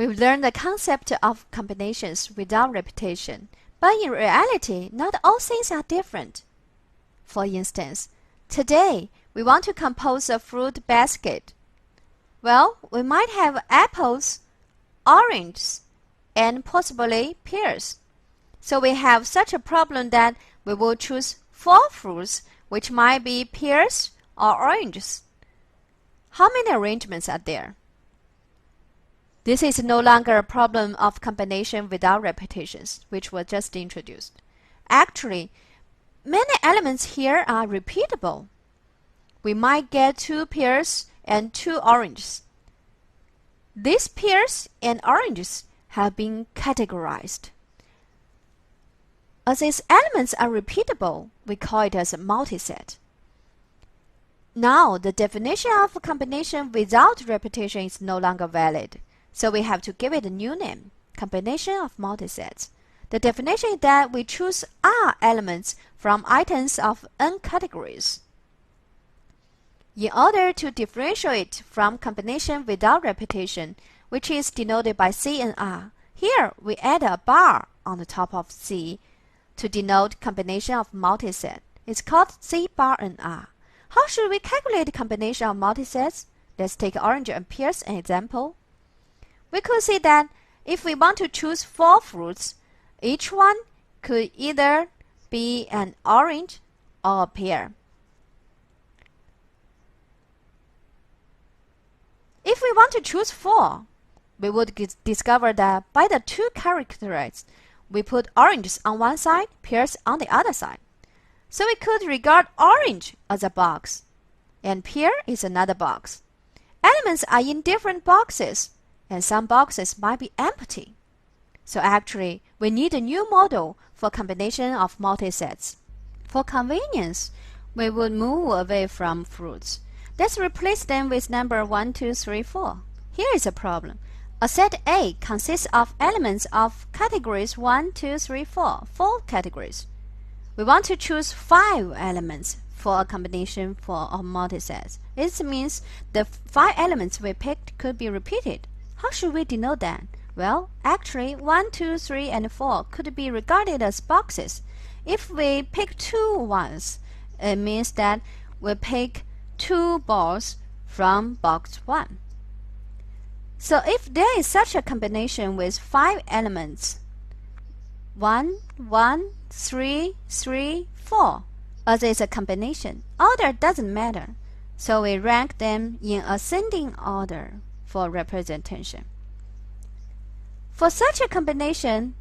We've learned the concept of combinations without repetition, but in reality, not all things are different. For instance, today we want to compose a fruit basket. Well, we might have apples, oranges, and possibly pears. So we have such a problem that we will choose 4 fruits, which might be pears or oranges. How many arrangements are there? This is no longer a problem of combination without repetitions, which was just introduced. Actually, many elements here are repeatable. We might get 2 pears and 2 oranges. These pears and oranges have been categorized. As its elements are repeatable, we call it as a multiset. Now, the definition of a combination without repetition is no longer valid, so we have to give it a new name, combination of multisets. The definition is that we choose R elements from items of n categories. In order to differentiate from combination without repetition, which is denoted by C and R, here we add a bar on the top of C to denote combination of multiset. It's called C bar and R. How should we calculate combination of multisets? Let's take orange and pears as an example. We could see that if we want to choose 4 fruits, each one could either be an orange or a pear. If we want to choose 4, we would discover that by the 2 characteristics, we put oranges on one side, pears on the other side. So we could regard orange as a box, and pear is another box. Elements are in different boxes, and some boxes might be empty. So actually, we need a new model for combination of multisets. For convenience, we would move away from fruits. Let's replace them with number 1, 2, 3, 4. Here is a problem. A set A consists of elements of categories 1, 2, 3, 4, 4 categories. We want to choose 5 elements for a combination for a multiset. This means the 5 elements we picked could be repeated. How should we denote that? Well, actually, 1, 2, 3, and 4 could be regarded as boxes. If we pick 2 ones, it means that we pick 2 balls from box 1. So if there is such a combination with 5 elements, 1, 1, 3, 3, 4, as is a combination, order doesn't matter. So we rank them in ascending order for representation. For such a combination,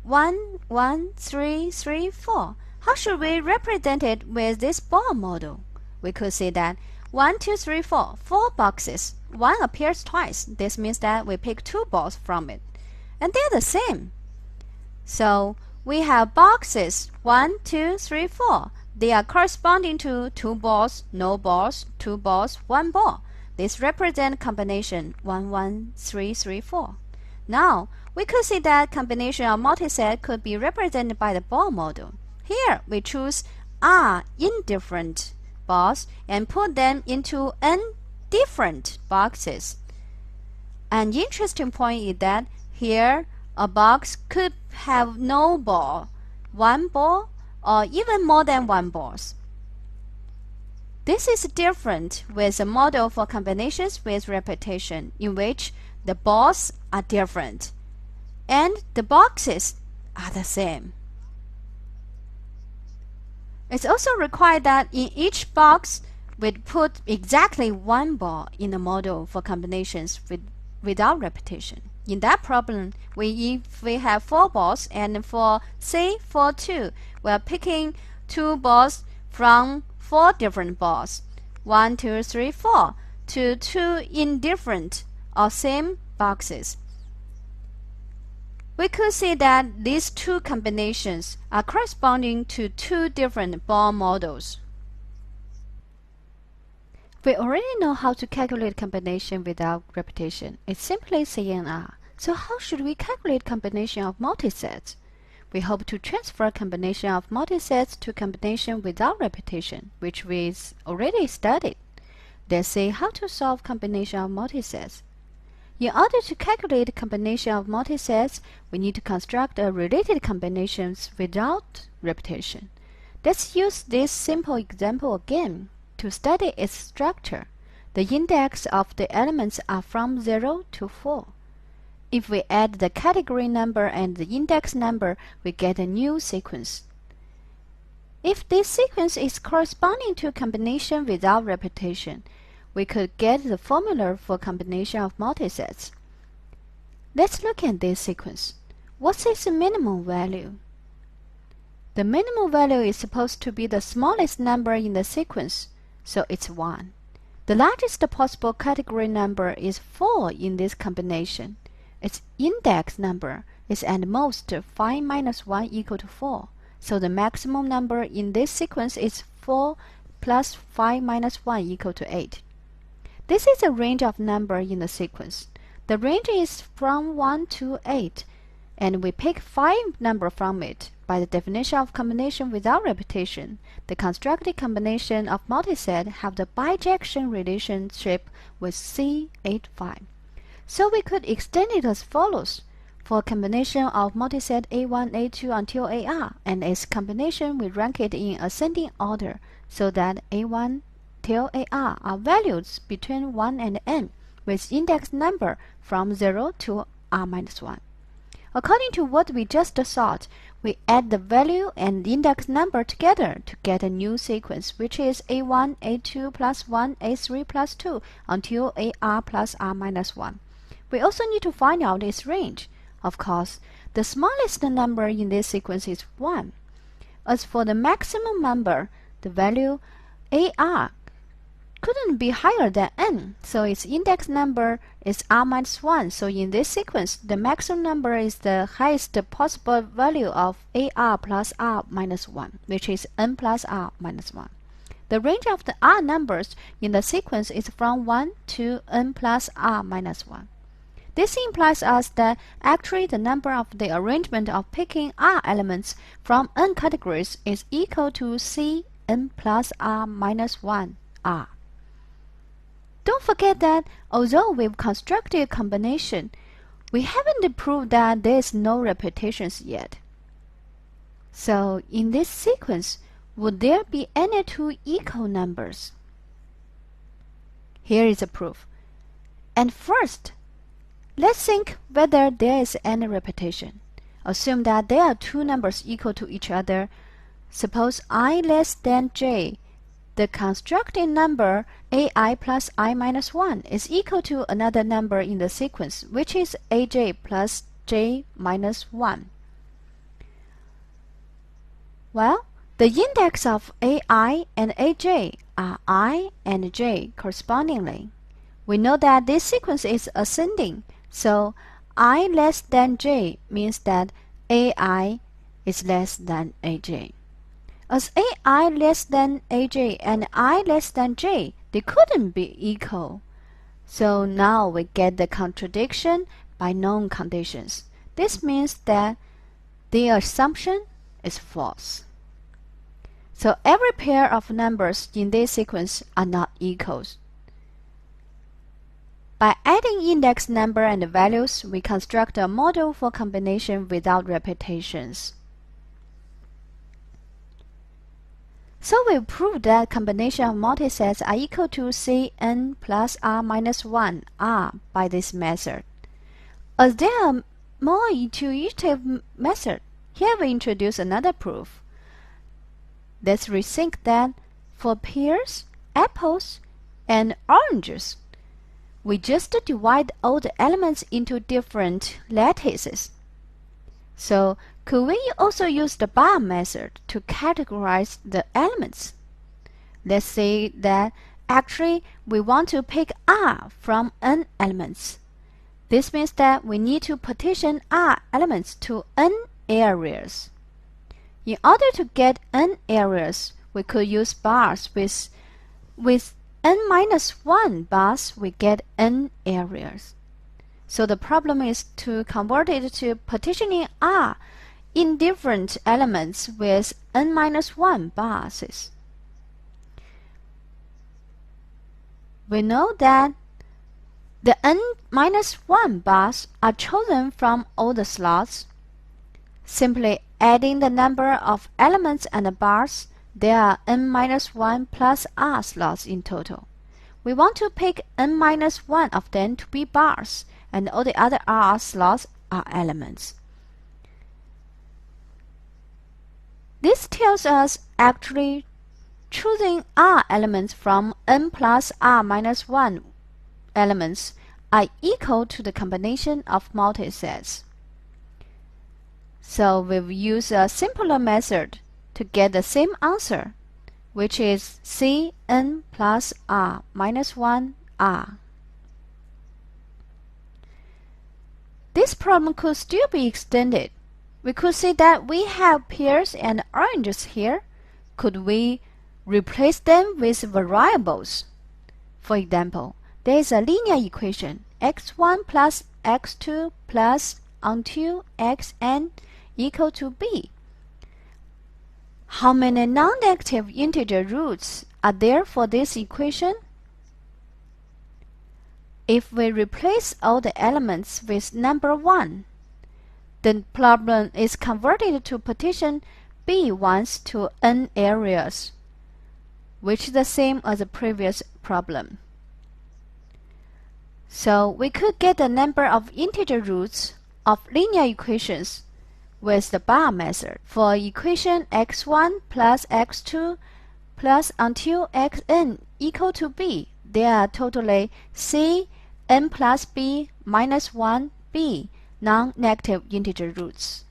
1, 1, 3, 3, 4, how should we represent it with this ball model? We could say that 1, 2, 3, 4, 4 boxes. 1 appears twice. This means that we pick 2 balls from it. And they're the same. So we have boxes 1, 2, 3, 4. They are corresponding to 2 balls, no balls, 2 balls, 1 ball. This represents combination 1, 1, 3, 3, 4. Now, we could see that combination of multiset could be represented by the ball model. Here, we choose R indifferent balls and put them into n different boxes. An interesting point is that here a box could have no ball, 1 ball, or even more than 1 balls. This is different with a model for combinations with repetition, in which the balls are different and the boxes are the same. It's also required that in each box we put exactly 1 ball in the model for combinations without repetition. In that problem, if we have 4 balls, and for say 4, 2, we are picking 2 balls from 4 different balls, 1, 2, 3, 4, to 2 indifferent or same boxes. We could see that these 2 combinations are corresponding to 2 different ball models. We already know how to calculate combination without repetition. It's simply C and R. So how should we calculate combination of multisets? We hope to transfer combination of multisets to combination without repetition, which we've already studied. Let's see how to solve combination of multisets. In order to calculate the combination of multisets, we need to construct a related combinations without repetition. Let's use this simple example again to study its structure. The index of the elements are from 0 to 4. If we add the category number and the index number, we get a new sequence. If this sequence is corresponding to a combination without repetition, we could get the formula for combination of multisets. Let's look at this sequence. What's its minimum value? The minimum value is supposed to be the smallest number in the sequence, so it's 1. The largest possible category number is 4 in this combination. Its index number is at most 5 minus 1 equal to 4, so the maximum number in this sequence is 4 plus 5 minus 1 equal to 8. This is a range of number in the sequence. The range is from 1 to 8, and we pick 5 number from it. By the definition of combination without repetition, the constructed combination of multiset have the bijection relationship with C85. So we could extend it as follows. For a combination of multiset A1, A2 until AR, and its combination we rank it in ascending order so that A1 till AR are values between 1 and n with index number from 0 to R-1. According to what we just saw, we add the value and index number together to get a new sequence, which is A1, A2 plus 1, A3 plus 2 until AR plus R-1. We also need to find out its range. Of course, the smallest number in this sequence is 1. As for the maximum number, the value AR couldn't be higher than n, so its index number is R-1. So in this sequence, the maximum number is the highest possible value of AR plus R-1, which is n plus R-1. The range of the R numbers in the sequence is from 1 to n plus R-1. This implies us that actually the number of the arrangement of picking R elements from n categories is equal to C n plus R-1 R. Don't forget that although we've constructed a combination, we haven't proved that there is no repetitions yet. So in this sequence, would there be any two equal numbers? Here is a proof. And first, let's think whether there is any repetition. Assume that there are two numbers equal to each other. Suppose I less than j. The constructed number ai plus I minus 1 is equal to another number in the sequence, which is aj plus j minus 1. Well, the index of ai and aj are I and j correspondingly. We know that this sequence is ascending, so I less than j means that ai is less than aj. As ai less than aj and I less than j, they couldn't be equal. So now we get the contradiction by known conditions. This means that the assumption is false. So every pair of numbers in this sequence are not equals. By adding index number and values, we construct a model for combination without repetitions. So we prove that combination of multisets are equal to Cn plus R-1 R by this method. As there are more intuitive method, here we introduce another proof. Let's rethink that for pears, apples, and oranges, we just divide all the elements into different lattices. So could we also use the bar method to categorize the elements? Let's say that actually we want to pick R from n elements. This means that we need to partition R elements to n areas. In order to get n areas, we could use bars with n-1 bars we get n areas. So the problem is to convert it to partitioning R in different elements with n-1 bars. We know that The n-1 bars are chosen from all the slots. Simply adding the number of elements and the bars, there are n-1 plus r slots in total. We want to pick n-1 of them to be bars, and all the other r slots are elements. This tells us actually choosing r elements from n plus r minus 1 elements are equal to the combination of multisets. So we've used a simpler method to get the same answer, which is Cn plus r minus 1 r. This problem could still be extended. We could say that we have pears and oranges here. Could we replace them with variables? For example, there is a linear equation x1 plus x2 plus until xn equal to b. How many non-negative integer roots are there for this equation? If we replace all the elements with number 1, the problem is converted to partition B once to n areas, which is the same as the previous problem. So we could get the number of integer roots of linear equations with the bar method. For equation x1 plus x2 plus until xn equal to b, there are totally c n plus b minus 1 b non-negative integer roots.